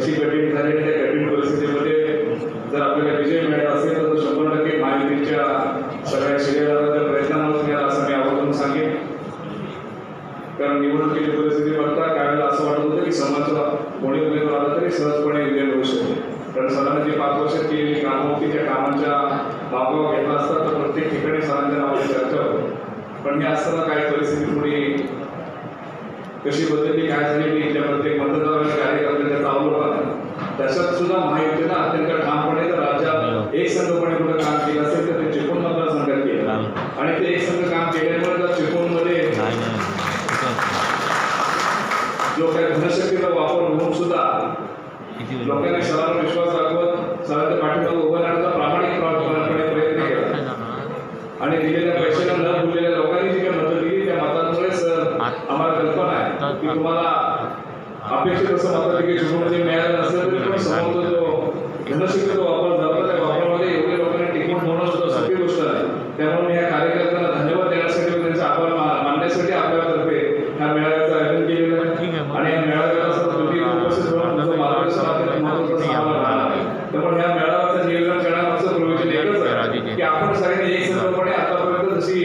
कशी कठीण झाली आणि त्या कठीण परिस्थितीमध्ये जर आपल्याला विजय मिळाला असेल तर 100% महायुतीच्या सगळ्या शिलेदारांच्या प्रयत्नांवर मिळाला असं मी आवर्जून सांगेन. कारण निवडणुकीची परिस्थिती बघता त्यावेळेला असं वाटत होतं की समाजाचा कोणी उमेदवार आला तरी सहजपणे विजय मिळू शकतो. कारण सरांनी जी 5 वर्षात केलेली कामोक्तीच्या कामांच्या मागोवा घेतला असता तर प्रत्येक ठिकाणी सरांच्या नावाची चर्चा होती. पण हे असताना काय परिस्थिती थोडी कशी बदलली काय झाली की इथल्या प्रत्येक मतदार कार्यकर्त्यांच्या अवलंबन त्याच्यात सुद्धा महायुतीनं अत्यंत ठामपणे जर राज्यात एक संघपणे कुठं काम केलं असेल तर ते चिपळूण मतदारसंघात केलं आणि ते एक संघ काम केल्यामुळे जर चिपळूणमध्ये जो काही धनशक्तीचा वापर होऊन सुद्धा लोकांनी सरांवर विश्वास दाखवत सरांच्या पाठीमागे उभं राहण्याचा प्रामाणिकपणे प्रयत्न केला आणि दिलेल्या पैशाला न भरलेल्या लोकांनी जी काही मदत दिली त्या मतांमुळे सर आम्हाला कल्पना आहे की तुम्हाला अपेक्षित असं मताधिकारी चिपळूणमध्ये मिळालं नसेल तरी पण समोरचा जो धनशक्तीचा वापर झाला त्या वापरामध्ये एवढ्या लोकांनी टिकून होणं सुद्धा सोपी गोष्ट आहे. त्यामुळे मी या कार्यकर्त्यांना धन्यवाद देण्यासाठी त्यांचे आभार मानण्यासाठी आपल्यातर्फे ह्या मेळाव्याचं आयोजन केलेलं आहे आणि या मेळाव्याला तुम्ही उपस्थित होऊन तुमचं मार्गदर्शन अत्यंत महत्त्वाचं सामान राहणार आहे. त्यामुळे ह्या मेळाव्याचं नियोजन करण्यामागचं प्रयोजन एकच आहे की आपण सगळ्यांनी एक संकल्पने आतापर्यंत जशी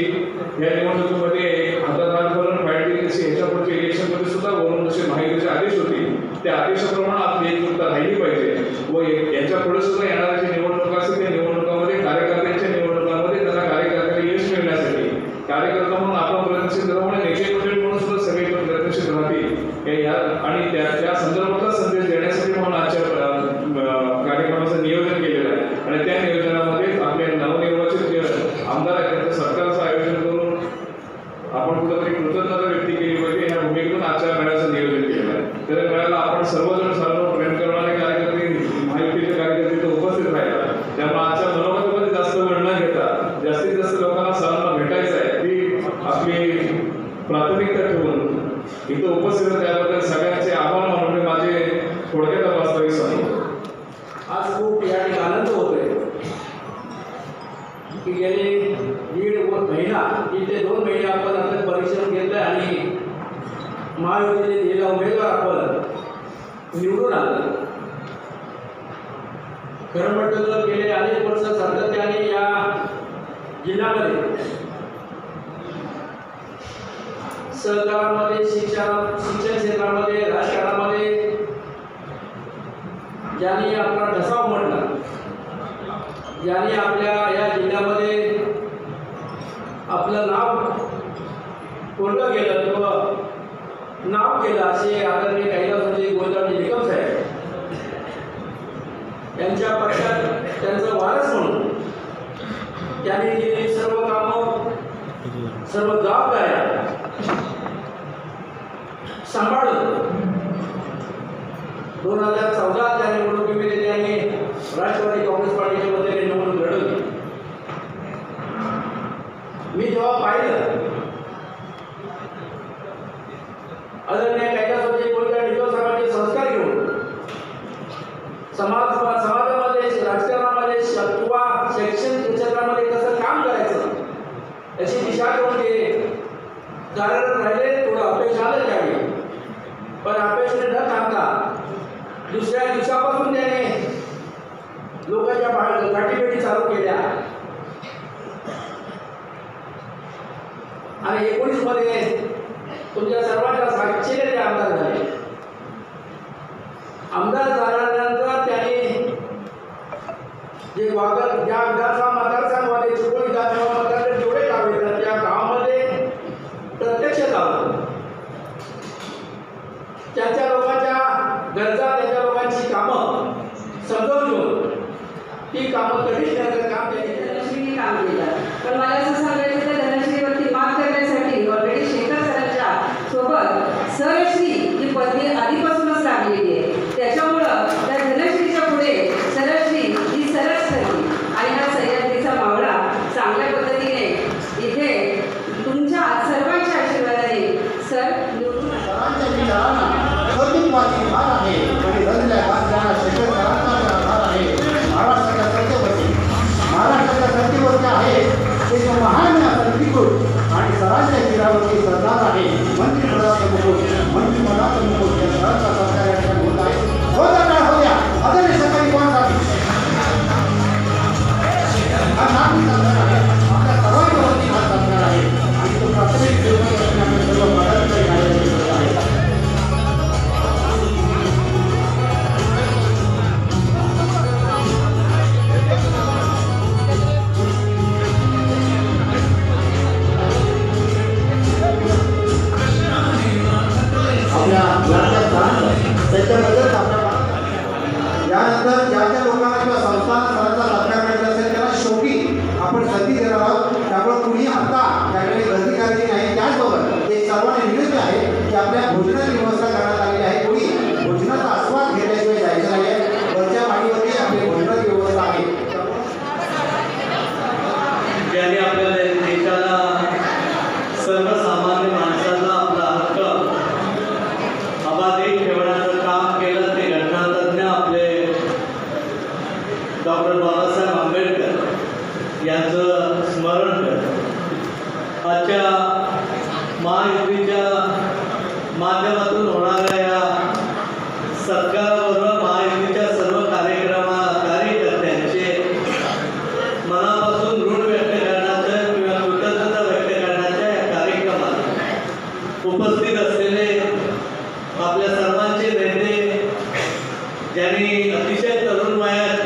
या निवडणुकीमध्ये हातात करून फाईट केली तशी ह्याच्यापुढच्या इलेक्शनमध्ये सुद्धा वरून जसे माहितीचे आदेश होते त्या आदेशाप्रमाणे आपली एकजुटता राहिली पाहिजे व याच्या पुढे सुद्धा येणाऱ्या ज्या निवडणुका असतील त्या निवडणुकांमध्ये कार्यकर्त्यांच्या निवडणुकांमध्ये त्यांना कार्यकर्त्याला यश मिळण्यासाठी कार्यकर्ता म्हणून आपण प्रयत्नशील राहून नेते मंडळी म्हणून सुद्धा सगळे प्रयत्नशील राहतील आणि त्या संदर्भातला संदेश देण्यासाठी म्हणून आजच्या कार्यक्रमाचं नियोजन केलेलं आहे आणि त्या नियोजनामध्ये आपले नवनिर्वाचित जे आमदार आहेत त्यांच्या सरकारचं आयोजन करून आपण कुठेतरी कृतज्ञता व्यक्त केली पाहिजे ह्या भूमिकेतून आजच्या मेळाव्याचं नियोजन केलेलं आहे. तर मेळाव्याला आपण सर्वजण सर्व प्रेम करणारे कार्यकर्ते महायुतीचे कार्यकर्ते इथे उपस्थित राहिला त्यामुळे आजच्या मनोगतामध्ये जास्त वेळ न घेता जास्तीत जास्त लोकांना सरांना भेटायचं आहे ती आपली प्राथमिकता ठेवून इथं उपस्थित आहे त्याबद्दल सगळ्यांचे आभार मानून माझे थोडक्यात वास्तविक सांगतो. आज खूप या ठिकाणी आनंद होतोय की गेले 1.5 महिना इथे 2 महिने आपण आपलं परिश्रम घेतलाय आणि महायुतीने दिलेला उमेदवार आपण निवडून आलो. खरं म्हटलं तर गेले अनेक वर्ष सातत्याने या जिल्ह्यामध्ये सहकारामध्ये शिक्षण क्षेत्रामध्ये राजकारणामध्ये ज्यांनी आपला ठसा उमटला ज्यांनी आपल्या या जिल्ह्यामध्ये आपलं नाव कोणतं केलं किंवा नाव केलं असे आदरणीय कैलासजी गोंधळी निकम साहेब यांच्या पक्षात त्यांचं वारस म्हणून त्यांनी केलेली सर्व कामं सर्व जबाबदाऱ्या सांभाळून 2014च्या निवडणुकीमध्ये त्यांनी राष्ट्रवादी काँग्रेस पार्टीच्या वतीने निवडणूक लढवली. मी जेव्हा पाहिलं आदरणीय कैलासजी गोंधळी निकम साहेबांचे संस्कार घेऊन समाजामध्ये राजकारणामध्ये किंवा शैक्षणिक क्षेत्रामध्ये कसं काम करायचं याची दिशा घेऊन ते कार्यरत राहिले. थोडं अपेक्षा आलं त्यावेळी पण अपेक्षेने न थांबता दुसऱ्या दिवसापासून त्याने लोकांच्या गाठीभेटी चालू केल्या आणि 19 मध्ये तुमच्या सर्वांच्या साक्षीने ते आमदार झाले. आमदार झाल्यानंतर त्यांनी जे ज्या विधानसभा मतदारसंघामध्ये चिपळूण विधानसभा मतदारसंघ जेवढे गाव येतात त्या गावामध्ये प्रत्यक्ष जाऊन त्यांच्या लोकांच्या गरजा त्यांच्या लोकांची कामं समजावून घेऊन ती कामं कधीच करण्याचं काम त्यांनी धनश्रीने काम केलं. पण मला असं सांगायचं तर धनश्रीवरती मात करण्यासाठी ऑलरेडी शेखर सरांच्या सोबत सरश्री ही पदवी आधीपासूनच लागलेली आहे. त्याच्यामुळं त्या धनश्रीच्या पुढे सरश्री ही सरस ठरली आणि हा सह्याद्रीचा मावळा चांगल्या पद्धतीने इथे तुमच्या सर्वांच्या आशीर्वादाने सर निवडून महाराष्ट्राच्या धर्तीवरती आहे मानतं त्यांच्याबद्दल आपल्या यानंतर ज्या ज्या लोकांना किंवा संस्थांना सरांचा सत्कार करायचा असेल त्यांना शेवटी आपण संधी देणार आहोत. त्यामुळे कुणी आता त्याकडे गर्दी करायची नाही. त्याचबरोबर एक सर्वांनी विनंती आहे की आपल्या भोजनाची व्यवस्था करण्यात आलेली आहे. कोणी भोजनाचा आस्वाद घेतल्याशिवाय जायचं नाही आहे. वरच्या माळीवरती आपली भोजनाची व्यवस्था आहे. ज्याने आपल्या देशाला सर्वसामान्य माणसाला आपला हक्क अबाधित ठेवण्याचं काम केलं ते घटनातज्ञ आपले डॉक्टर बाबासाहेब आंबेडकर यांचं स्मरण करत आजच्या महायुतीच्या माध्यमातून होणाऱ्या या सत्काराबरोबर महायुतीच्या सर्व कार्यकर्त्यांचे मनापासून ऋण व्यक्त करण्याचं किंवा कृतज्ञता व्यक्त करण्याच्या या कार्यक्रमात उपस्थित असलेले आपल्या सर्वांचे नेते ज्यांनी अतिशय तरुण वयात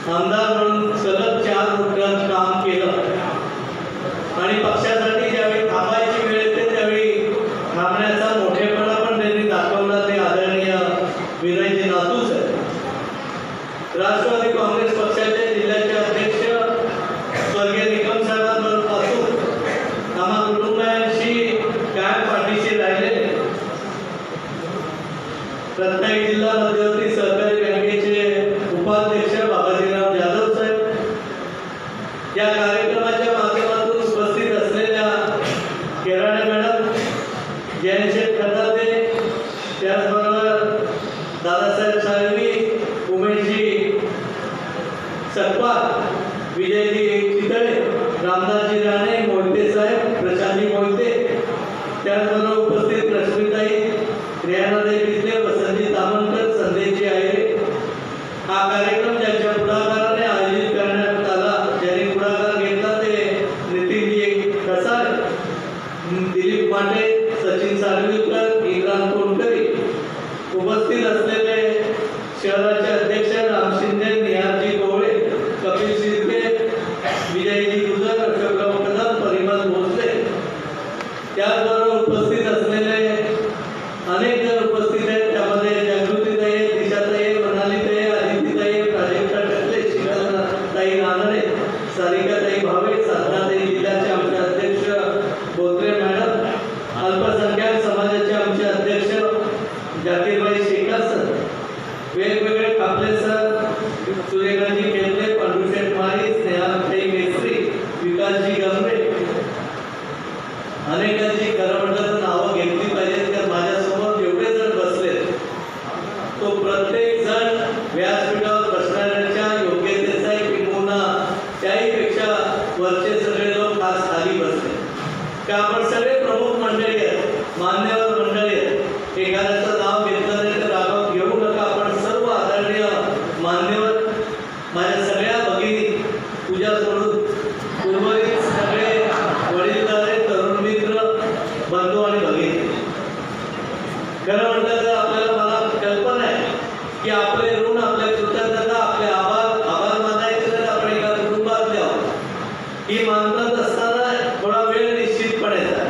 आमदार म्हणून सलग 4 वर्ष काम केलं आणि पक्षासाठी ज्यावेळी थांबायची वेळ येते त्यावेळी थांबण्याचा मोठेपणा पण त्यांनी दाखवला ते आदरणीय विनयजी नातू सर. राष्ट्रवादी काँग्रेस पक्षाचे जिल्ह्याचे अध्यक्ष स्वर्गीय निकम साहेबांपासून आम्हा कुटुंबियांशी कायम पाठीशी राहिले. रत्नागिरी जिल्हा मध्यवर्ती सहकारी बँकेचे उपाध्यक्ष बाबाजीराव जाधव साहेब या कार्यक्रमाच्या माध्यमातून उपस्थित असलेल्या केराणे मॅडम, जयंत खताते, त्याचबरोबर दादासाहेब साळवी, उमेशजी सकपाळ, विजयजी चितळे, रामदासजी राणे, मोहिते साहेब, प्रशांतजी मोहिते, त्याचबरोबर उपस्थित रश्मीताई, रेहानाताई बिस्ले, वसंतजी तामणकर, संदेशजी आयरे. हा कार्यक्रम ज्यांच्या पुढाकाराने आयोजित करण्यात आला, ज्यांनी पुढाकार घेतला ते नितीनजी कसार, दिलीप माटे, सचिन साळवीकर, इम्रान कोणकरी. उपस्थित असलेले शहराचे अध्यक्ष राम शिंदे, निहारजी गवळे, कपिल शिर्के, विजयजी गुजर, अशोकराव कदम, परिमल भोसले. त्याचबरोबर उपस्थित असलेले अनेक जण उपस्थित आहेत. त्यामध्ये जागृतीताई, दिशाताई, मनालीताई, आदितीताई, प्राजक्ता टकले, शिवताई नानडे, सारिकाताई भावे, साधनाताई, जिल्ह्याचे आमचे अध्यक्ष बोत्रे मॅडम, अल्पसंख्याक समाजाचे आमचे अध्यक्ष जाकीरबाई शेखर सर, वेगवेगळे कापले सर, सूर्यकांतजी केंद्रे, पांडुशेठ माळी, स्नेहाताई मेस्त्री, विकासजी गमरे. अनेकांची करमंडळाचं नावं घेतली पाहिजेत कारण माझ्यासमोर जेवढे जण बसले तो प्रत्येक जण व्यासपीठावर बसणाऱ्याच्या योग्यतेचा एक नमुना, त्याहीपेक्षा वरचे सगळे लोक आज खाली बसले. का आपण सगळे प्रमुख मंडळी आहेत, मान्यवर मंडळी आहेत. एखाद्याचं नाव घेतलं नाही तर रागावर घेऊ नका. आपण सर्व आदरणीय मान्यवर, माझ्या सगळ्या भगिनी, पूजा सोडून उर्वरित सगळे वडीलधारे, तरुण मित्र, बंधू आणि भगिनी. खरं म्हटलं तर आपल्याला मला कल्पना आहे की आपले ऋण, आपल्या कृतज्ञता, आपले आभार मानायचे तर आपण एका कुटुंबातले आहोत. ही मानत असताना थोडा वेळ निश्चितपणे आहे.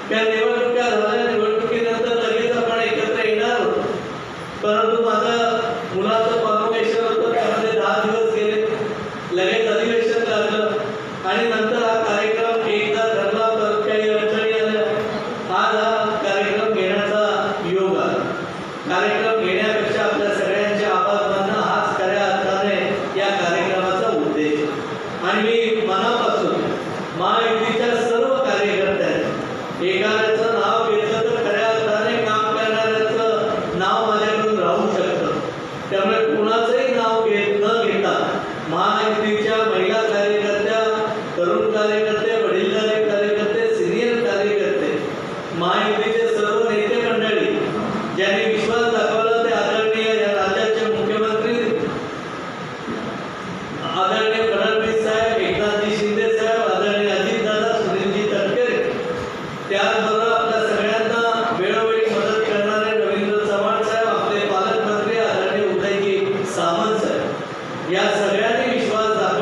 त्या निवडणुका झाल्या, निवडणुकीनंतर लगेच आपण एकत्र येणार होतो. परंतु माझं मुलाचं कॉन्व्होकेशन होतं, त्यामध्ये 10 दिवस गेले, लगेच अधिवेशन लागलं आणि नंतर हा कार्यक्रम एकदा ठरला, परत काही अडचणी आल्या. आज हा कार्यक्रम घेण्याचा योग आला. कार्यक्रम घेण्यापेक्षा आपल्या सगळ्यांचे आभार मानणं हाच खऱ्या अर्थाने या कार्यक्रमाचा उद्देश. आणि मी मनापासून महायुतीच्या सर्व कार्यकर्त्यांनी एखाद्याचं नाव घेतलं तर खऱ्या अर्थाने काम करणाऱ्याचं नाव माझ्याकडून राहू शकतं. त्यामुळे कुणाचंही नाव न घेता महायुतीच्या महिला कार्यकर्त्या, तरुण कार्यकर्ते, वडीलधारे कार्यकर्ते, सिनियर कार्यकर्ते, महायुतीचे सर्व नेते मंडळी ज्यांनी विश्वास दाखवला ते आदरणीय या राज्याचे मुख्यमंत्री आदरणीय फडणवीस साहेब, एकनाथजी शिंदे साहेब, आदरणीय अजितदादा, सुनीलजी तटकरे. त्याचबरोबर आपल्या सगळ्यांना वेळोवेळी मदत करणारे रवींद्र चव्हाण साहेब, आपले पालकमंत्री आदरणीय उदयजी सामंत साहेब, या सगळ्यांनी विश्वास दाखवला.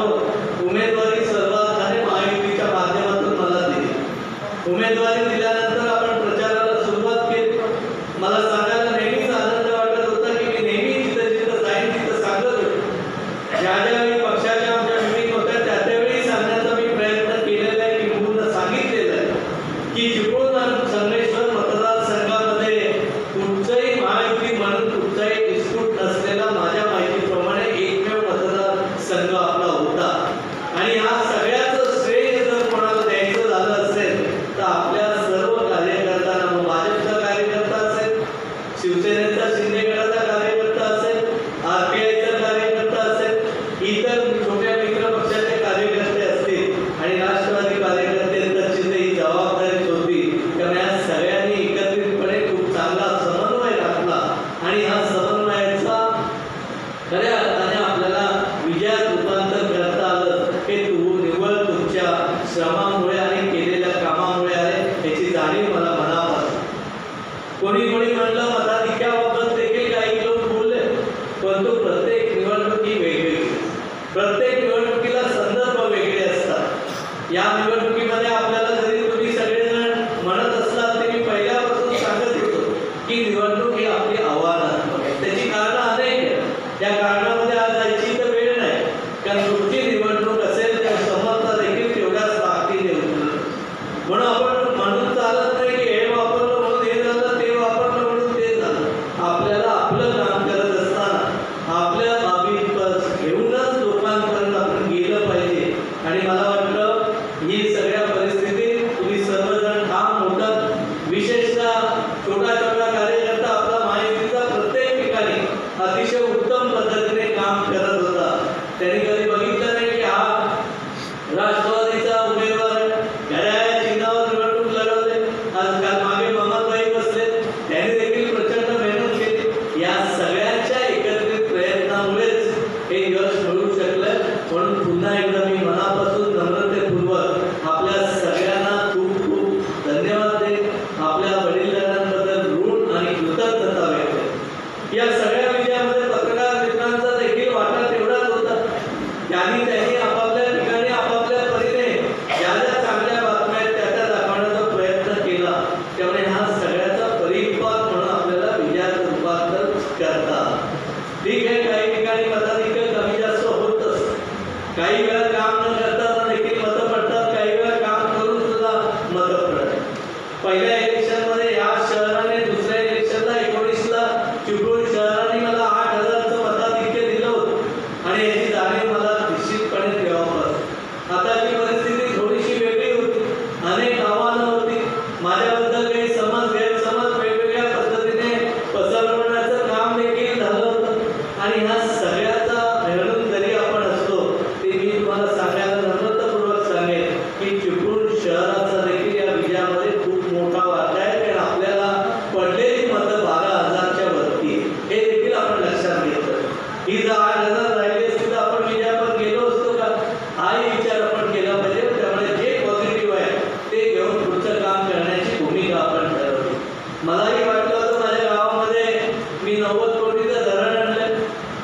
90 कोटीचं धरण आणलं,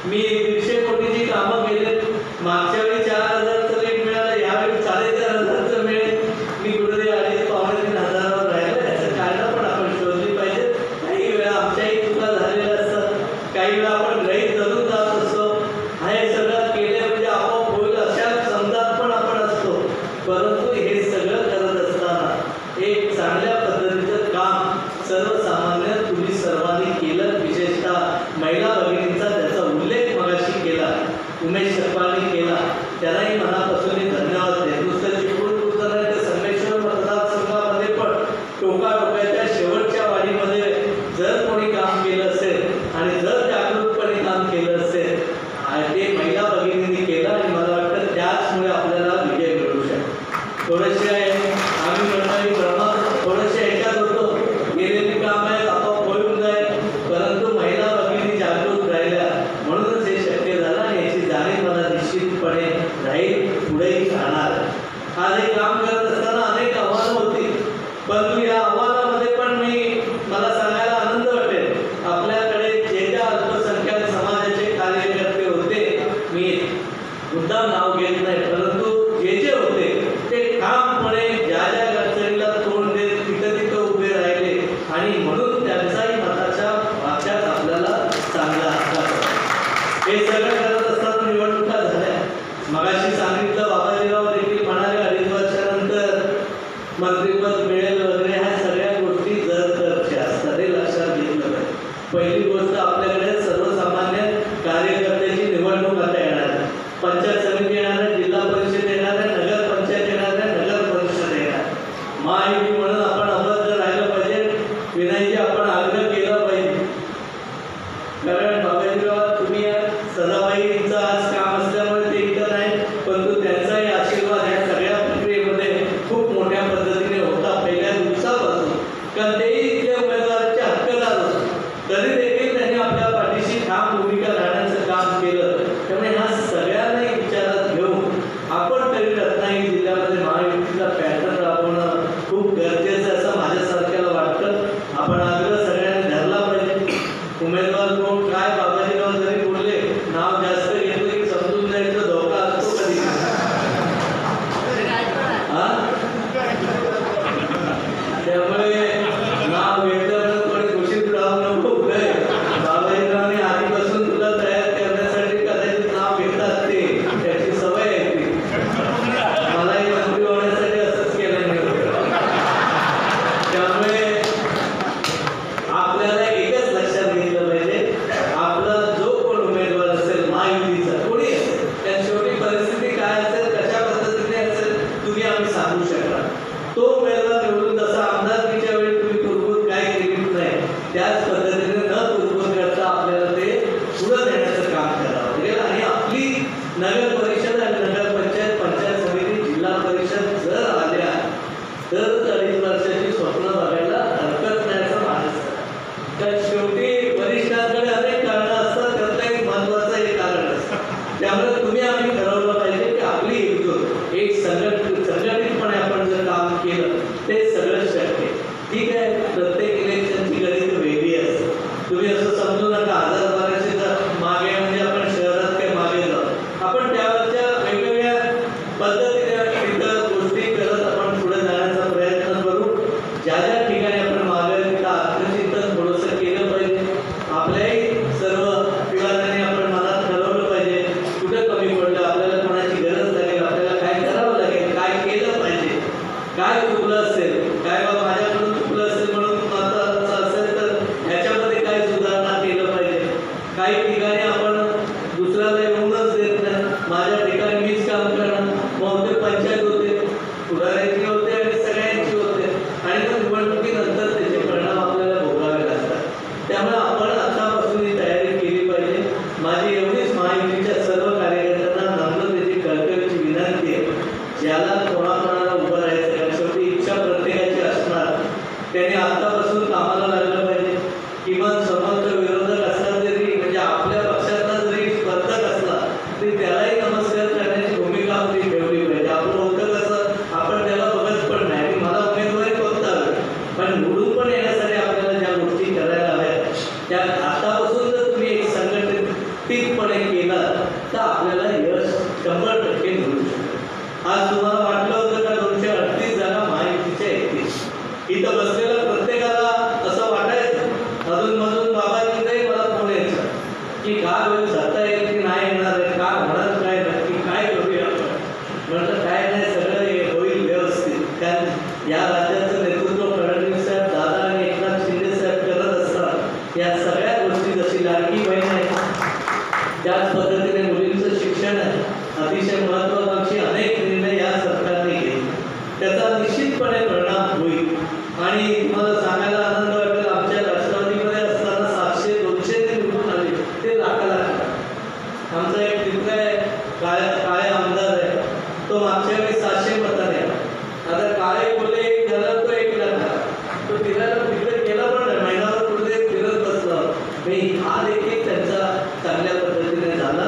मी 150 कोटीची कामं केले. मागच्या वेळी 4000चं रेट मिळालं, यावेळी 4500चं मिळेल. मी कुठेतरी 2,500-3,000वर राहिलं. याचं कारण पण आपण शोधली पाहिजे. काही वेळा आमच्याही चुका झालेल्या असतात, काही वेळा आपण गैर धरून जात असतो. हे सगळं केलं म्हणजे आपोआप होईल अशा समजात पण आपण असतो. परंतु हे सगळं करत असताना एक चांगल्या पद्धतीचं काम सर्वसामान्य तुम्ही सर्वांनी केलं. विशेषतः महिला भगिनींचा त्याचा उल्लेख मगाशी केला, उमेश सकपाळनी केला, त्यांनाही मनापासून धन्यवाद देत. नुसतं चिपळूण नाही तर संगमेश्वर मतदारसंघामध्ये पण टोकाटोकाच्या शेवटच्या वाढीमध्ये जर कोणी काम केलं असेल आणि जर जागरूकपणे काम केलं असेल ते महिला भगिनींनी केलं आणि मला वाटतं त्याचमुळे आपल्याला विजय मिळू शकतो. थोडेसे आम्ही मंडळी थोडेसे ह्याच्यात होतो, गेलेली काम आहेत आपोआप होऊन जाईल, परंतु महिला भगिनी जागरूक राहिल्या म्हणूनच हे शक्य झालं आणि याची जाणीव मला निश्चितपणे राहील, पुढेही राहणार. आज हे काम करत असताना अनेक आव्हानं होती, परंतु या आव्हानामध्ये पण मला सांगायला आनंद वाटेल, आपल्याकडे जे ज्या अल्पसंख्याक समाजाचे कार्यकर्ते होते, मी मुद्दाम नाव घेत नाही, परंतु जे जे होते ते ठामपणे ज्या ज्या अडचणीला तोंड देत तिथं उभे राहिले आणि म्हणून त्यांचाही मताच्या वाक्यात आपल्याला चांगला असतात. हे सगळं करत असताना निवडणुका झाल्या. मगाशी सांगितलं, बाबाजीराव देखील म्हणाले 2.5 वर्षानंतर मंत्रिपद मिळेल वगैरे. ह्या सगळ्या गोष्टी जर असतात हे लक्षात घेतलं पाहिजे. पहिली गोष्ट, आपल्याकडे सर्वसामान्य कार्यकर्त्याची निवडणूक आता येणार आहे. पंचायत समिती येणार आहे, जिल्हा परिषद येणार आहे, नगर पंचायत येणार आहे, नगर परिषद येणार आहे. महायुती म्हणून आपण अबद्ध राहिलं पाहिजे. विनयजी आपण आग्रह केला पाहिजे, कारण बाबाजीराव तुम्ही सदाबाईंचं आज काम असल्यामुळे ते इथं नाही, परंतु त्यांचाही आशीर्वाद या सगळ्या प्रक्रियेमध्ये खूप मोठ्या पद्धतीने होता पहिल्या दिवसापासून. कारण तेही इथल्या उमेदवाराचे हक्कदार होते, तरी देखील त्यांनी आपल्या पाठीशी ठाम भूमिका राहण्याचं काम केलं. त्यामुळे ह्या सगळ्यांनाही विचारात घेऊन आपण तरी रत्नागिरी जिल्ह्यामध्ये महायुतीचा पॅटर्न राबवणं खूप गरजेचं आहे असं माझ्यासारख्याला वाटतं. आपण आग्रह सगळ्यांनी धरला पाहिजे. उमेदवार कोण काय, बाबाजीराव जरी बोलले नाव जास्त घेतलं की समजून जायचं धोका असतो कधी. त्यामुळे नाव घेतलं कोणी घोषित राहू नको. बाबाजीरावने आधीपासून तुला तयार करण्यासाठी कदाचित नाव घेतात, ते त्याची सवय आहे ती. मलाही मंत्री होण्यासाठी असंच केलं नाही. त्यामुळे आपल्याला एकच लक्षात घेतलं पाहिजे, आपला जो कोण उमेदवार असेल महायुतीचा कोणी असेल, त्या शेवटी परिस्थिती काय असेल, कशा पद्धतीने असेल तुम्ही आम्ही सांगू शकता. तो उमेदवार निवडून जसा आमदारकीच्या वेळी तुम्ही तुरबूत काय केली नाही, त्याच पद्धतीने न तुरबूत करता आपल्याला ते पुढे नेण्याचं काम करावं लागेल. आणि आपली नगर परिषद आणि नगर पंचायत, पंचायत समिती, जिल्हा परिषद जर आल्या तर 2.5 वर्षाची स्वप्न बघायला हरकत नाही असं मानस. तर शेवटी वरिष्ठांकडे अनेक कारणं असतात, त्यातलं एक महत्त्वाचं एक कारण असतं. त्यामुळे तुम्ही आम्ही ठरवलं पाहिजे की आपली एकजूट, एक संघटितपणे आपण जर काम केलं ते सगळं शक्य. ठीक आहे, प्रत्येक इलेक्शनची गणित वेगळी असते. तुम्ही असं समजू नका 1000-1200 मागे म्हणजे आपण शहरात काही मागे जाऊ. आपण त्यावरच्या वेगवेगळ्या पद्धतीने तिथं गोष्टी करत आपण पुढे जाण्याचा प्रयत्न करू. ज्या ज्या ठिकाणी आपण मागे तिथं आत्मचिंतन थोडंसं केलं पाहिजे. आपल्याही सर्व विभागाने आपण मनात ठरवलं पाहिजे कुठं कमी पडलं, आपल्याला कोणाची गरज लागेल, आपल्याला काय करावं लागेल, काय केलं पाहिजे, काय चुकलं असेल, काय बाबा माझ्याकडून चुकलं असेल म्हणून आता असेल तर ह्याच्यामध्ये काय सुधारणा केलं पाहिजे. काही ठिकाणी आपण दुसऱ्याला येऊनच देत नाही, माझ्या ठिकाणी मीच काम करणं, मग ते पंचायत होते, पुढाऱ्यांची होते आणि सगळ्यांची होते आणि मग निवडणुकीनंतर त्याचे परिणाम आपल्याला भोगावे लागतात. त्यामुळे आपण आतापासून ही तयारी केली पाहिजे. माझी एवढीच महायुतीच्या सर्व कार्यकर्त्यांना नम्रतेची कळकळीची विनंती आहे, ज्याला कोणाकोणाला उभं राहायचं आहे, शेवटी इच्छा प्रत्येकाची असणार, त्याने आतापासून कामाला लागलं पाहिजे. किमान समोरचा विरोधक असला तरी, म्हणजे आपल्या पक्षातला जरी स्पर्धक असला तरी त्यालाही नमस्कार करण्याची भूमिका आपली ठेवली पाहिजे. आपलं होतं कसं, आपण त्याला बघत पण नाही, मला उमेदवारी कोणता हवी, पण निवडून पण येण्यासाठी आपल्याला ज्या गोष्टी करायला हव्या त्या आतापासून जर निश्चितपणे केला तर आपल्याला यश 100% मिळू शकतं. आज तुम्हाला वाटलं होतं का 238 जागा महायुतीच्या येतील. इथं बसलेल्या प्रत्येकाला असं वाटायचं अधूनमधून बाबाजींचाही मला फोन यायचा की काय होईल, जाता येईल की नाही येणार आहे, का होणार काय, नक्की काय करूया आपण. म्हटलं काय नाही, सगळं होईल व्यवस्थित. कारण या राज्याचं नेतृत्व फडणवीस साहेब, दादा आणि एकनाथ शिंदे साहेब करत असतात. या सगळ्या गोष्टी जशी लाडकी बहीण आहे त्याच पद्धतीने मुलींचं शिक्षण आहे, अतिशय महत्त्वाकांक्षी अनेक निर्णय या सरकारने घेतले. त्याचा निश्चितपणे परिणाम होईल. आणि तुम्हाला सांगायला आनंद वाटेल, आमच्या राष्ट्रवादीमध्ये असताना 700-200 ते निवडून आले, ते लाखाला. आमचा एक मित्र आहे, काळे आमदार आहे, तो मागच्या वेळी 700 मताने आला. आता काळे बोले एक झाला, तो 1 लाख. तो तिकडे गेला पण नाही, महिनाभर पुढे फिरत बसला. हा देखील त्यांचा चांगल्या पद्धतीने झाला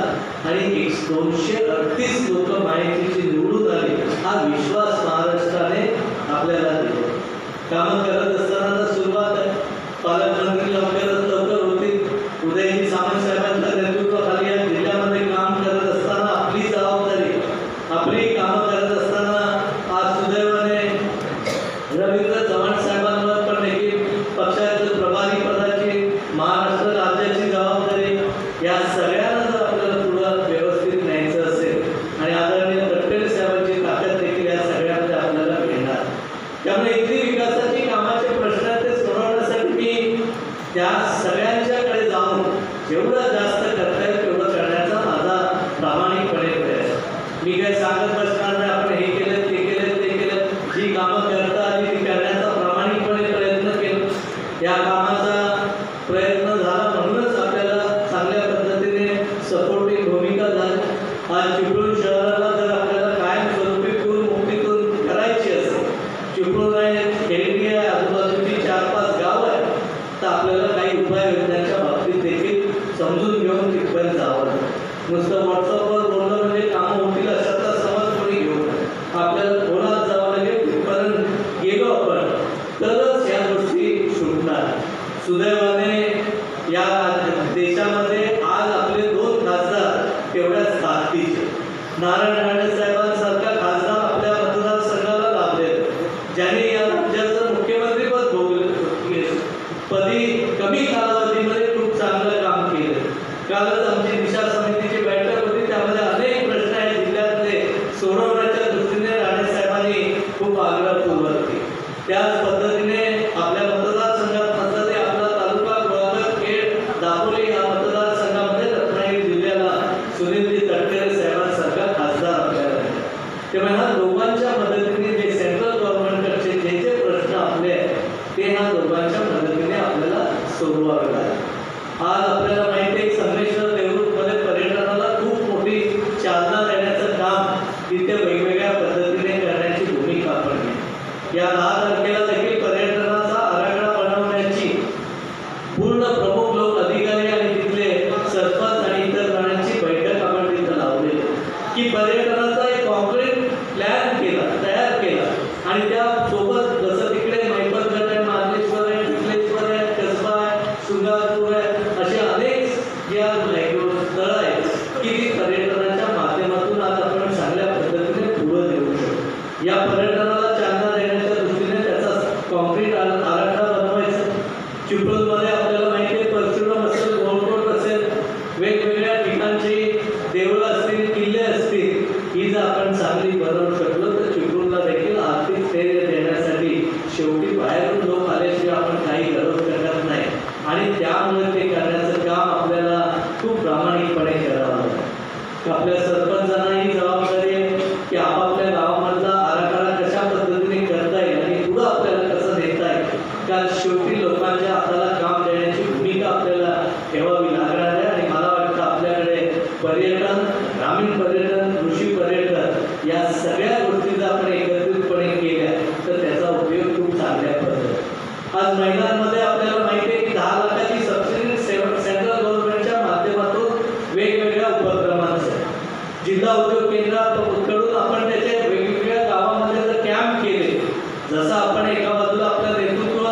आणि 238 लोक माहितीची निवडून आली. हा विश्वास महाराष्ट्राने आपल्याला दिला. कामं करत असताना सुरुवात आहे. पालकमंत्री लवकर होतील. उदयजी सामंत साहेबांच्या नेतृत्वाखाली या जिल्ह्यामध्ये काम करत असताना आपली जबाबदारी, आपली कामं करत असताना आज सुदैवाने रवींद्र चव्हाण साहेबांवर पण देखील पक्षाच्या प्रभारी पदाची, महाराष्ट्र राज्याची जबाबदारी, या सगळ्यांना जर आपल्याला पुढं व्यवस्थित न्यायचं असेल आणि आदरणीय गडकरी साहेबांची ताकद देखील या सगळ्यामध्ये आपल्याला मिळणार. त्यामुळे इथली विकासाची कामाचे प्रश्न ते सोडवण्यासाठी मी त्या सगळ्यांच्याकडे जाऊन जेवढं जास्त करता येईल तेवढं करण्याचा माझा प्रामाणिकपणे प्रयत्न. मी काही सांगत बसणार नाही, आपण हे केलं, ते केलं, ते केलं. जी कामं करता आली ती करण्याचा प्रामाणिकपणे प्रयत्न केला. या कामाचा प्रयत्न झाला म्हणूनच आपल्याला चांगल्या पद्धतीने सपोर्टिव्ह भूमिका झाली. आज चिपळूण शहराला जर आपल्याला कायमस्वरूपी पूर मुक्तीतून करायची असेल, चिपळूण आहे, खेळणी आहे, आजूबाजूची 4-5 गावं आहे, तर आपल्याला काही उपाययोजनांच्या बाबतीत देखील समजून घेऊन तिथपर्यंत जावं. नुसतं व्हॉट्सअपवर बोलणं म्हणजे कामं होतील अशाचा समज कोणी घेऊ नये. आपल्याला कोणाला जावं लागेल, तिथपर्यंत गेलो आपण तरच या गोष्टी सुटणार. सुदैवाने या देशामध्ये आज आपले 2 खासदार तेवढ्याच ताकदीचे. नारायण राणे साहेबांसारखा खासदार आपल्या मतदारसंघाला लाभले, ज्यांनी या राज्याचं मुख्यमंत्रीपद पदी कमी कालावधीमध्ये खूप चांगलं काम केलं. कालच आमची दिशा समितीची बैठक होती, त्यामध्ये अनेक प्रश्न आहेत जिल्ह्यातले सोडवण्याच्या दृष्टीने राणे साहेबांनी खूप आग्रहपूर्वक केले. त्याच पद्धतीने आपल्या मतदारसंघात नसलं ते आपला तालुका गोळागर, खेड, दापोली या मतदारसंघामध्ये रत्नागिरी जिल्ह्याला सुनीलजी तटकरे साहेबांसारखा खासदार आपल्याला आहे. त्यामुळे ह्या दोघांच्या मदतीने जे सेंट्रल गव्हर्नमेंटचे जे प्रश्न आपले आहेत ते ह्या दोघांच्या मदतीने आपल्याला सोडवावे लागेल. आज आपल्याला माहिती आहे संगमेश्वर देवरूखमध्ये पर्यटनाला खूप मोठी चालना देण्याचं काम तिथे वेगवेगळ्या पद्धतीने करण्याची भूमिका आपण घेतली. या 10 तारखेला देखील पर्यटनाचा आराखडा बनवण्याची पूर्ण प्रमुख लोक अधिकारी आणि तिथले सरपंच आणि इतर जणांची बैठक आपण तिथं लावली की पर्यटनाचा एक कॉन्क्रीट प्लॅन तयार केला आणि त्या सोबत जसं तिकडे मैपतगड आहे, मार्लेश्वर आहे, टिकलेश्वर आहे, कसबा आहे, शृंगारपूर आहे, असे अनेक ज्या स्थळं आहेत की ती पर्यटनाच्या माध्यमातून आज आपण चांगल्या पद्धतीने पुढं देऊ शकतो. या पर्यटनाला चालना देण्याच्या दृष्टीने त्याचा कॉन्क्रीट आराखडा बनवायचा. चिपळूणमध्ये आपल्याला माहिती आहे परशुराम असेल, गोलकोट असेल, वेगवेगळ्या ठिकाणची देवळं असतील, किल्ले असतील, ही जर आपण चांगली बनवू शकलो तर चिपळूणला देखील आर्थिक स्थैर्य देण्यासाठी शेवटी बाहेरून लोक आल्याशिवाय आपण काही करू शकत नाही आणि त्यामुळे ते करण्याचं काम आपल्याला खूप प्रामाणिकपणे करावं लागतं. आपल्या सरपंचांना ही जबाबदारी आहे की आपापल्या गावामधला आराखडा कशा पद्धतीने करता येईल आणि पुढं आपल्याला कसं देता येईल. कारण शेवटी लोकांच्या हाताला काम देण्याची भूमिका आपल्याला ठेवावी लागणार आहे आणि मला वाटतं आपल्याकडे पर्यटन, ग्रामीण पर्यटन, कृषी पर्यटन या सगळ्या गोष्टी जर आपण एकत्रितपणे केल्या तर त्याचा उपयोग खूप चांगल्या पद्धतीने. आज महिलांमध्ये आपल्याला माहिती आहे की 10 लाखाची सबसिडी सेंट्रल गव्हर्नमेंटच्या माध्यमातून वेगवेगळ्या उपक्रमांचं जिल्हा उद्योग केंद्राकडून आपण त्याचे वेगवेगळ्या गावामध्ये जर कॅम्प केले, जसं आपण एका बाजूला आपलं नेतृत्व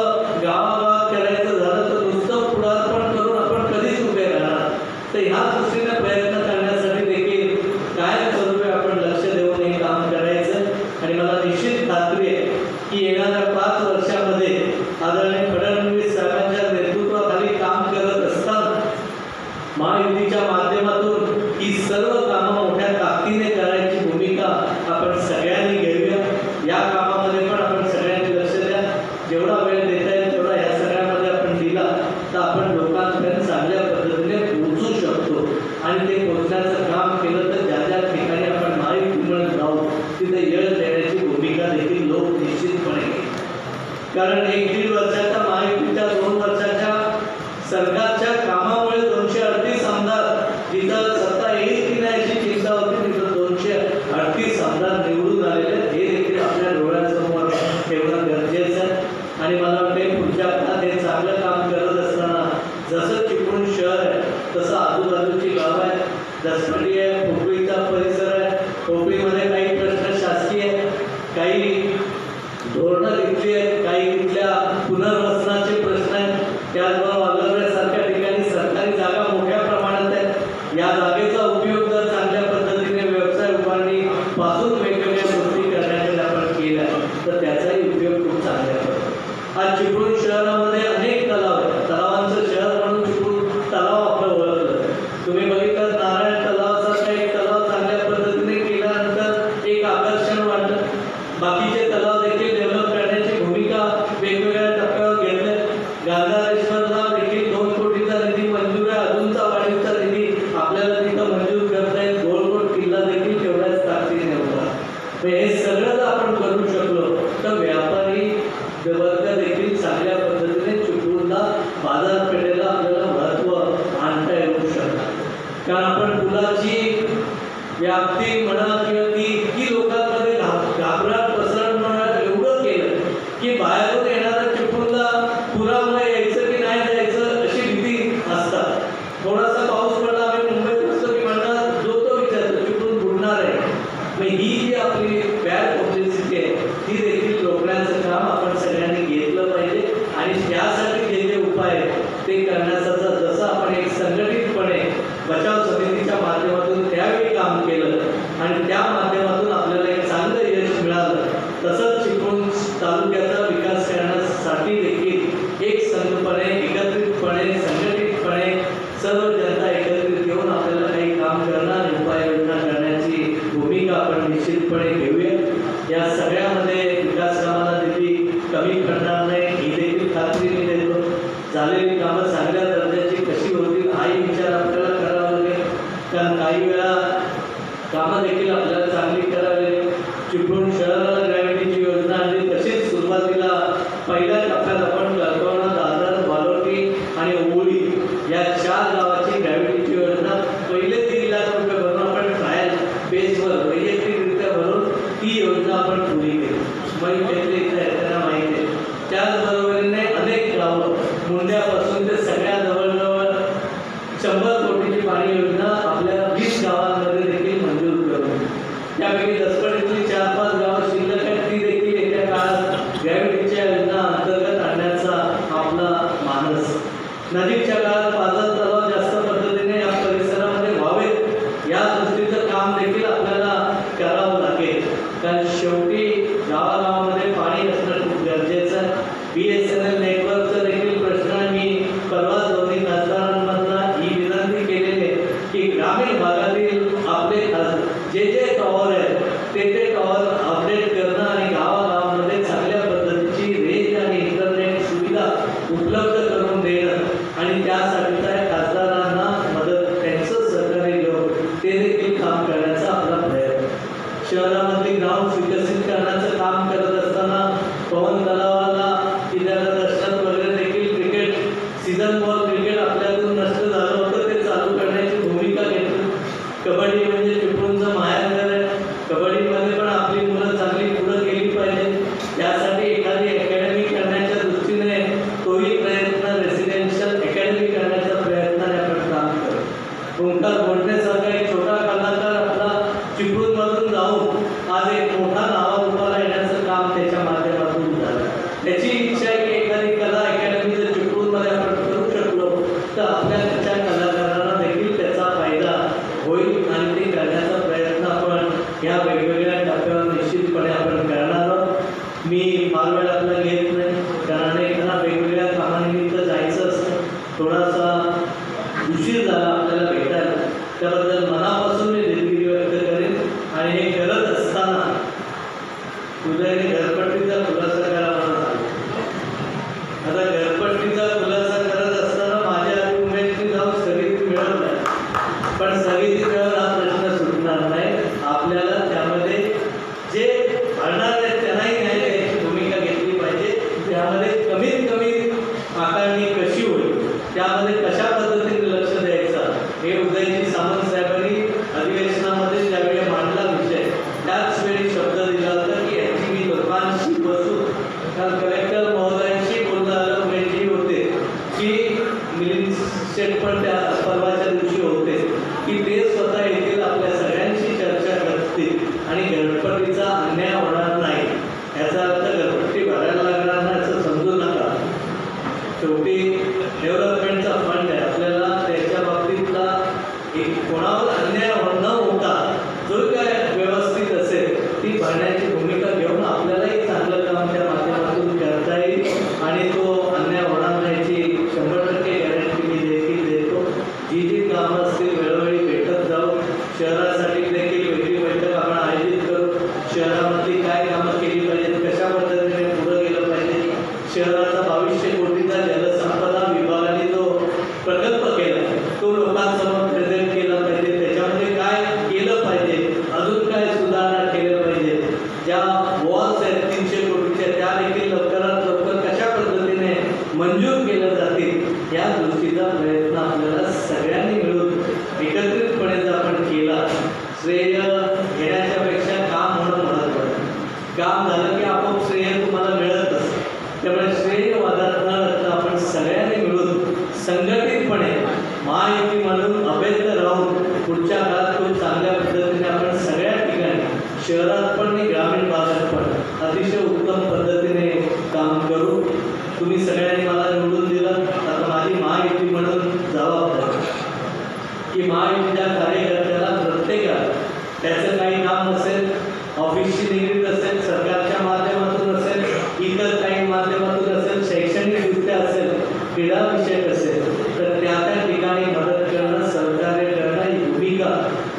गावागावात करायचं झालं तर नुसतं पुढारपण करून आपण कधीच उभे कारण 1-1.5 वर्षाच्या महायुतीच्या 2 वर्षाच्या सरकारच्या कामामुळे 238 आमदार जिथं सत्ता येईल की नाही याची चिंता होती, तिथं 238 आमदार निवडून आलेले हे देखील आपल्या डोळ्यासमोर ठेवणं गरजेचं आहे. आणि मला वाटते पुढच्या काळात हे चांगलं काम करत असताना जसं चिपळूण शहर आहे तसं आजूबाजूची गाव आहे, दसपटी आहे, पोपळीचा परिसर आहे. पोपळीमध्ये काही प्रश्न शासकीय आहेत, काही धोरणं घेतली आहेत, काही इथल्या पुनर्वसनाचे प्रश्न आहेत. त्याचबरोबर अगरसारख्या ठिकाणी सरकारी जागा मोठ्या प्रमाणात आहेत. या जागेचा उपयोग जर चांगल्या पद्धतीने व्यवसाय उभारणी पासून वेगवेगळ्या गोष्टी करण्याकडे आपण केल्या तर त्याचाही उपयोग खूप चांगल्या पद्धतीने. आज चिपळूण शहरामध्ये अनेक तलाव आहेत. तलावांचं शहर म्हणून चिपळूण तलाव आपलं ओळखलं. तुम्ही बघितलं नारायण तलावासारखा एक तलाव चांगल्या पद्धतीने केल्यानंतर एक आकर्षण वाटतं. बाकीचे तलाव देखील डेव्हलप करण्याची भूमिका वेगवेगळ्या टप्प्यावर घेतल्या. गांधारेश्वरला देखील 2 कोटीचा निधी मंजूर आहे. अजूनचा वाढीवचा निधी आपल्याला तिथं मंजूर करता येईल. गोलकोट किल्ला देखील तेवढ्याच ताकदीने होता. हे सगळं जर आपण करू शकलो तर व्यापारी वर्ग देखील चांगल्या पद्धतीने चिपळूणला बाजारपेठेला आपल्याला महत्त्व आणता येऊ शकतात. कारण आपण पुलाची व्याप्ती म्हणा किंवा ती इतकी लोकांमध्ये घाबरट पसरवणं एवढं केलं की बाहेरून येणाऱ्या चिपळूणला पुरामुळे यायचं की नाही जायचं अशी भीती असतात. थोडासा पाऊस पडला, आम्ही मुंबईत असतो की म्हणतात जो तो विचारतो चिपळूण बुडणार आहे. मग ही जी आपली बॅड पब्लिसिटी आहे ती देखील रोखण्याचं काम आपण सगळ्यांनी घेतलं पाहिजे. आणि त्यासाठी जे जे उपाय ते करण्याचा जसं आपण एक संघटितपणे बचाव समितीच्या माध्यमातून त्यावेळी काम केलं आणि त्या माध्यमातून आपल्याला एक चांगलं यश मिळालं, तसंच चिपळूण तालुक्याचा विकास करण्यासाठी देखील एक संघपणे एकत्रितपणे संघटितपणे सर्व जनता एकत्रित घेऊन आपल्याला काही काम करणं आणि उपाययोजना करण्याची भूमिका आपण निश्चितपणे घेऊया. या सगळ्यामध्ये विकास कामाला निधी कमी पडणार नाही ही देखील खात्री मी देतो. झालेली कामं चांगल्या दर्जाची कशी होतील हाही विचार आपल्याला करावा लागेल. कारण काही वेळा कामं देखील आपल्याला चांगली करावी लागेल. चिपळूण शहराला ग्रॅव्हिटीची योजना आणली तशीच सुरुवातीला पहिल्या टप्प्यात आपण कळकवणा, दादर, बालोटी आणि ओवळी या 4 गावाची ग्रॅव्हिटीची योजना पहिले 3 लाख रुपये भरून आपण ट्रायल बेसवर वैयक्तिकरित्या भरून ती योजना आपण पुरी केली. माहिती आहे त्यांना माहिती आहे. त्याचबरोबरीने अनेक गावं मुंड्यापासून ते सगळ्या जवळजवळ 100 कोटीची पाणी योजना आपल्या 20 गावांमध्ये देखील मंजूर करून त्यापैकी दसपटीतली 4-5 गावं शिल्लक आहेत ती देखील येत्या काळात ग्रॅव्हिटीच्या योजना अंतर्गत आणण्याचा आपला मानस. नजीकच्या काळात पाझर तलाव जास्त पद्धतीने या परिसरामध्ये व्हावेत या दृष्टीचं काम देखील आपल्याला करावं लागेल. कारण शेवटी गावागावामध्ये पाणी असणं खूप गरजेचं आहे. BSNL नेटवर्कचा देखील प्रश्न मी परवा दोन्ही खासदारांमधला ही विनंती केलेली आहे की ग्रामीण भागातील आपले जे जे टॉवर आहेत ते टॉवर अपडेट करणं आणि गावागावामध्ये चांगल्या पद्धतीची रेंज आणि इंटरनेट सुविधा उपलब्ध करून देणं आणि त्यासाठीचा खासदारांना मदत त्यांचं सहकार्य घेऊन ते देखील काम करण्याचा आपला प्रयत्न. शहरामधली ग्राउंड विकसित करण्याचं काम करत असताना पवन तलावाला किनारा दर्शनात वगैरे देखील क्रिकेट सीझन बॉल क्रिकेट आपल्यातून नष्ट झालं होतं ते चालू करण्याची भूमिका घेतली. कबड्डी म्हणजे चिपळूणचं माहेरघर आहे. कबड्डीमध्ये पण आपली मुलं चांगली पुढं गेली पाहिजे. त्यासाठी एखादी अकॅडमी करण्याच्या दृष्टीने तोही प्रयत्न रेसिडेन्शियल अकॅडमी करण्याच्या प्रयत्नाने आपण काम करतो. ओंकार बोलण्यासारखा एक छोटा कलाकार आपला चिपळूणमधून जाऊन आज एक मोठा नावारूपाला येण्याचं काम त्याच्या माध्यमातून झालं. त्याची इच्छा आहे की एखादी कला अकॅडमी जर चिपळूणमध्ये आपण करू शकलो तर आपल्या त्याच्या कलाकारांना देखील त्याचा फायदा होईल आणि ते करण्याचा प्रयत्न आपण या वेगवेगळ्या टप्प्यावर निश्चितपणे आपण करणार आहोत. मी फार वेळ आपला घेत नाही कारण अनेकांना वेगवेगळ्या कामानिमित्त जायचं असतं. थोडासा उशीर झाला आपल्याला भेटायला त्याबद्दल मनापासून मी दिलगिरी व्यक्त करेन. आणि हे करत असताना उदयने घरपट्टीचा खुलासा करा मला सांगितलं. आता घरपट्टीचा खुलासा करत असताना माझ्या आधी उमेशने जाऊन स्थगिती मिळवत आहे पण स्थगिती मिळवून हा प्रश्न सुटणार नाही. आपल्याला त्यामध्ये जे भरणार आहेत त्यांनाही न्याय द्यायची भूमिका घेतली पाहिजे. त्यामध्ये शेठ पण त्या परवाच्या दिवशी होते की ते स्वतः येथील आपल्या सगळ्यांशी चर्चा करतील आणि गणपतीचा अन्याय होणार नाही, याचा अर्थ गणपती भरायला लागणार नाही असं समजू नका. शेवटी डेव्हलपमेंटचा फंड आहे, आपल्याला त्याच्या बाबतीतला एक कोणावर अन्याय न होता जो काय व्यवस्थित असेल ती भरण्याची भूमिका घेऊन आपल्यालाही चांगलं काम त्या माध्यमातून करता येईल आणि तो अन्याय होणार नाहीची 100% गॅरंटी मी देखील देतो. जी जी कामं असतील वेळोवेळी भेटत जाऊ, शहरासाठी देखील वेगळी बैठक आपण आयोजित करू, शहरामधली काय कामं केली पाहिजेत, कशा पद्धतीने पुढं गेलं पाहिजे. शहराचा 2200 कोटीचा जलसंपदा विभागाने जो प्रकल्प केला तो लोकांसमोर प्रेझेंट केला पाहिजे, त्याच्यामध्ये काय केलं पाहिजे, अजून काय सुधारणा केल्या पाहिजे. ज्या वॉल्स आहेत 300 कोटीच्या त्या देखील लवकरात लवकर कशा पद्धतीने मंजूर केल्या जातील या दृष्टीचा प्रयत्न आपल्याला सगळ्यांनी मिळून एकत्रितपणे जर आपण केला, श्रेय घेण्याच्या पेक्षा काम होणं महत्त्वाचं. काम झालं की आपोआप श्रेय तुम्हाला मिळत असतं. त्यामुळे श्रेय वादात न असता आपण सगळ्यांनी मिळून संघटितपणे महायुती म्हणून अभेद्य राहून पुढच्या काळात खूप चांगल्या पद्धतीने आपण सगळ्या ठिकाणी शहरात पण आणि ग्रामीण भागात पण अतिशय उत्तम पद्धतीने काम करू. तुम्ही सगळ्यांनी मला निवडून दिलं, आता माझी महायुती म्हणून जबाबदारी की महायुतीच्या कार्यकर्त्याला प्रत्येकाला त्याचं काही काम नसेल, ऑफिसशी निगडीत असेल, सरकारच्या माध्यमातून असेल, इतर काही माध्यमातून असेल, शैक्षणिकदृष्ट्या असेल, क्रीडा विषयक असेल, तर त्या त्या ठिकाणी मदत करणं, सहकार्य करणं ही भूमिका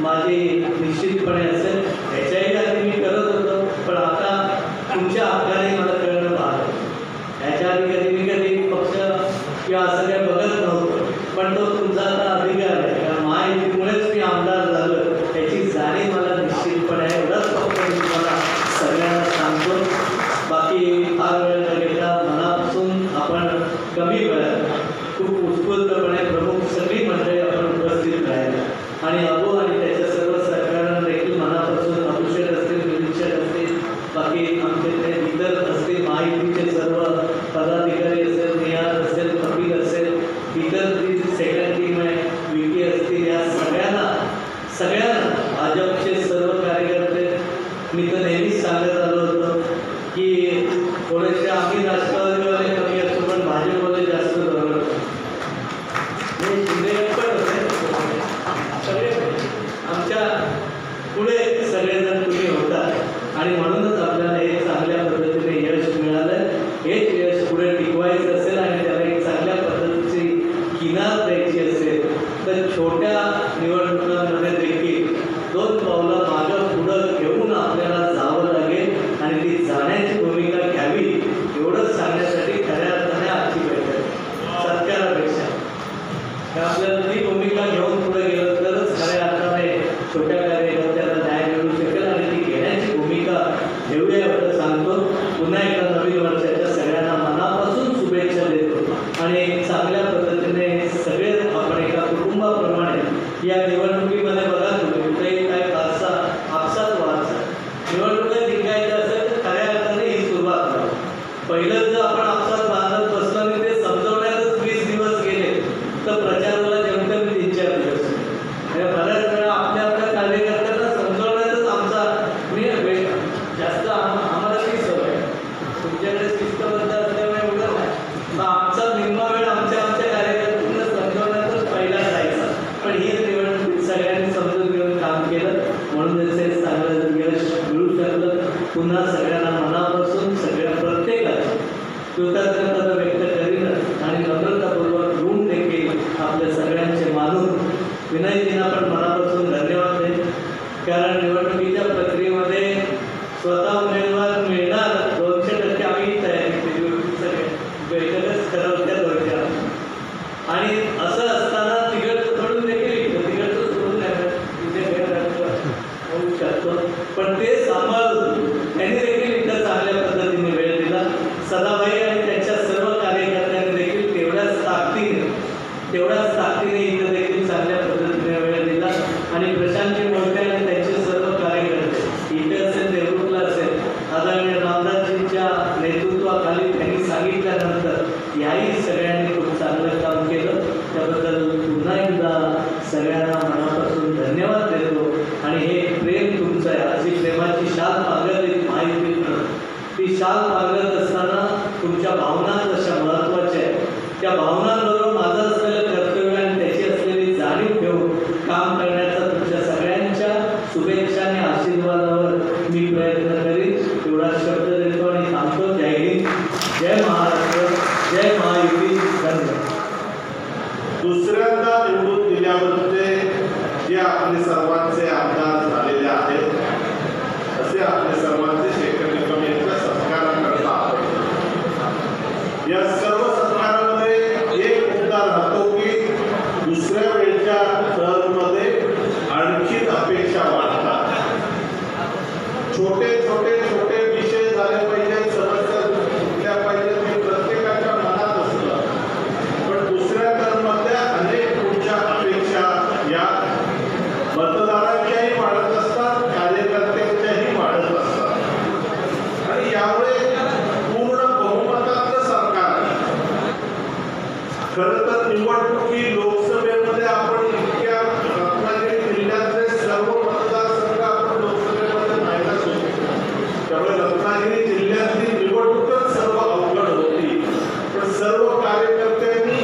माझी निश्चितपणे असेल. ह्याच्याही आधी मी करत होतो, पण आता तुमच्या हक्काने मला करणं भाग आहे. ह्याच्या आधी कधी पक्ष किंवा असं काही बघत नव्हतं, पण तो तुमचा आता अधिकार आहे. कारण महायुतीमुळेच मी आमदार झालो याची जाणीव मला निश्चितपणे आहे. एवढंच फक्त मी तुम्हाला सगळ्यांना सांगतो. बाकी फार वेळ न घेता मनापासून आपण कमी वेळात खूप उत्स्फूर्तपणे प्रमुख सगळी मंडळी आपण उपस्थित राहिला आणि अबू आणि त्याच्या सर्व सरकारांना देखील मनापासून अभिषेक असतील, निरीक्षक असतील, बाकी आमचे ते इतर असतील, महायुतीचे सर्व पदाधिकारी असेल, निहार असेल, कपिल असेल, इतर जी सेकंड टीम आहे, विकी असतील, या सगळ्यांना भाजपचे सर्व कार्यकर्ते मी तर नेहमीच सांगत आलो होतो की थोडेसे आम्ही राष्ट्रवादीवाले कमी असतो पण भाजपवाले जास्त जवळ पण होते. सगळे आमच्या पुढे सगळेजण तुम्ही होता आणि म्हणूनच आपल्याला हे चांगल्या पद्धतीने यश मिळालं. हेच यश पुढे टिकवायचं असेल आणि त्याला एक चांगल्या पद्धतीची किनार द्यायची असेल तर छोट्या निवडणुकांमध्ये देखील 2 पावलं मागं पुढं घेऊन आपल्याला जावं लागेल आणि ती जाण्याची भूमिका घ्यावी. एवढंच सांगण्यासाठी खऱ्या अर्थाने आजची बैठक सरकारापेक्षा आपल्याला ती भूमिका घेऊन पुढे गेलं तरच खऱ्या अर्थाने छोट्या कार्यकर्त्याला न्याय मिळू शकेल आणि ती घेण्याची भूमिका घेऊया एवढं सांगतो. पुन्हा एकदा नवीन वर्षाच्या सगळ्यांना मनापासून शुभेच्छा देतो आणि चांगल्या पद्धतीने सगळे आपण एका कुटुंबाप्रमाणे या निवडणुकीमध्ये बघा तुम्ही कुठेही काय फारसा आपसात व्हायचा निवडणुका जिंकायच्या असेल तर खऱ्या अर्थाने ही सुरुवात करा. पहिलं जर आपण आपसात बांधत बसलो आणि ते समजवण्यातच 20 दिवस गेले तर प्रचाराला जेमतेम 3-4 दिवस. बऱ्याच वेळा आपल्या कार्यकर्त्यांना समजवण्यातच आमचा जास्त आम्हाला ती सवय तुमच्याकडे शिस्तबद्ध असल्यामुळे एवढं नाही, मग आमचा निम्मा वेळ आमच्या कार्यकर्त्यांना समजवण्यातच पहिला जायचा. पण ही निवडणूक निवडून दिल्यामध्ये जे आपले सर्वांचे आमदार झालेले आहेत असे आपले सर्वांचे शेखर निकम यांच्या सत्काराकरता आपण या सर्व सत्कारामध्ये एक मुद्दा राहतो की दुसऱ्या वेळच्या टर्ममध्ये आणखी अपेक्षा वाढतात. छोटे छोटे छोटे विषय झाले पाहिजे, समस्या सुटल्या पाहिजे, हे प्रत्येकाच्या मनात असतं. पण दुसऱ्या टर्ममध्ये अनेक पुढच्या अपेक्षा या मतदारांच्याही वाढत असतात, कार्यकर्त्यांच्याही वाढत असतात. आणि यामुळे पूर्ण बहुमताचं सरकार खरं तर निवडणुकी लोकसभेमध्ये आपण इतक्या रत्नागिरी जिल्ह्यातले सर्व मतदारसंघ आपण लोकसभेमध्ये पाहिलाच होते. त्यामुळे रत्नागिरी जिल्ह्यातली निवडणूकच सर्व अवघड होती. पण सर्व कार्यकर्त्यांनी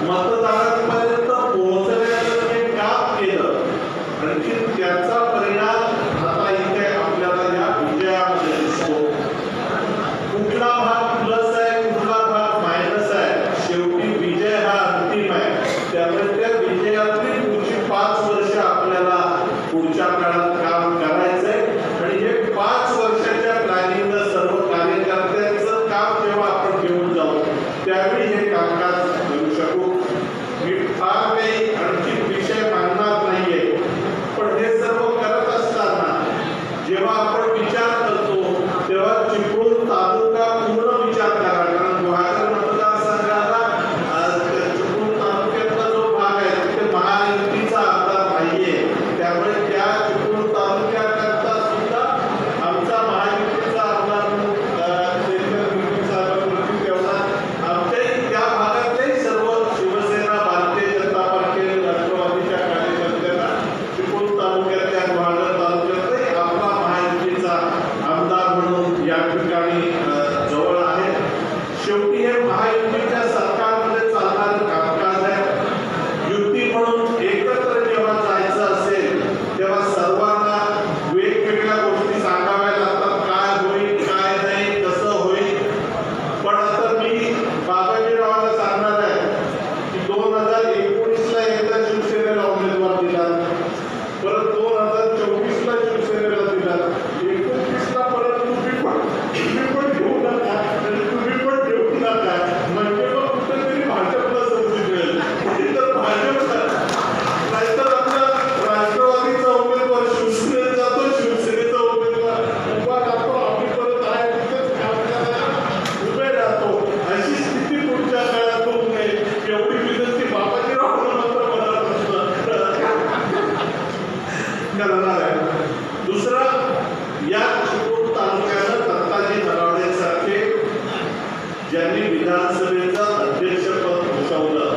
मतदारांपर्यंत पोहोचण्याचं जे काम केलं आणखी त्याचा परिणाम आता इथे आपल्याला या विजयामध्ये दिसतो. कुठला भाग प्लस आहे, कुठला भाग मायनस आहे, शेवटी विजय हा अंतिम आहे. त्यामुळे त्या विजयातली पुढची 5 वर्ष आपल्याला पुढच्या काळात काम करायचंय. आणि हे 5 वर्षाच्या प्लॅनिंगनं सर्व कार्यकर्त्यांचं काम जेव्हा आपण घेऊन जाऊ त्यावेळी हे कामकाज करू शकू. मी फार काही आणखी विषय मांडणार नाहीये, पण हे सर्व करत असताना जेव्हा आपण विचार करतो तेव्हा चिपळूण तालुका पूर्ण विचार करा. कारण गुहागर मतदारसंघाला चिपळूण तालुक्यातला जो भाग आहे तिथे महायुतीचा आमदार नाहीये. त्यामुळे त्या चिपळूण तालुक्याकरता सुद्धा आमचा महायुतीचा आमदार तेवढा आमच्याही त्या भागातले सर्व शिवसेना, भारतीय जनता पार्टी, राष्ट्रवादीच्या कार्यकर्त्यांना चिपळूण तालुक्यातल्या गुहागर तालुक्यातले आपला महायुतीचा आमदार म्हणून या ठिकाणी जवळ आहे. शेवटी हे महायुतीच्या सरकारमध्ये चालणारं कामकाज आहे. युती म्हणून एकत्र जेव्हा जायचं असेल तेव्हा सर्वांना वेगवेगळ्या गोष्टी सांगाव्या लागतात. काय होईल, काय नाही, कसं होईल. पण आता मी बाबाजीरावाला सांगणार आहे की 2019ला एकदा शिवसेनेला उमेदवार दिला, परत 2024ला शिवसेनेला दिला, 29ला परत तुम्ही पण घेऊ नका आणि तुम्ही पण घेऊ नका. म्हणजे मग कुठेतरी भाजपला संधी मिळेल. तर भाजपला नाहीतर आपला राष्ट्रवादीचा उमेदवार शिवसेनेत जातो, शिवसेनेचा उमेदवार उभा राहतो, आम्ही परत आहे तिथेच काम करायला उभे राहतो. अशी स्थिती पुढच्या काळात होऊ नये एवढी विनंती बाबाजीरावांना मात्र मनापासून करणार आहे. दुसरा, या चिपळूण तालुक्यानं दत्ताजी नरावडे सारखे ज्यांनी विधानसभेचं अध्यक्षपद भूषवलं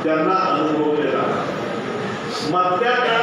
त्यांना अनुभव दिला. मधल्या काळात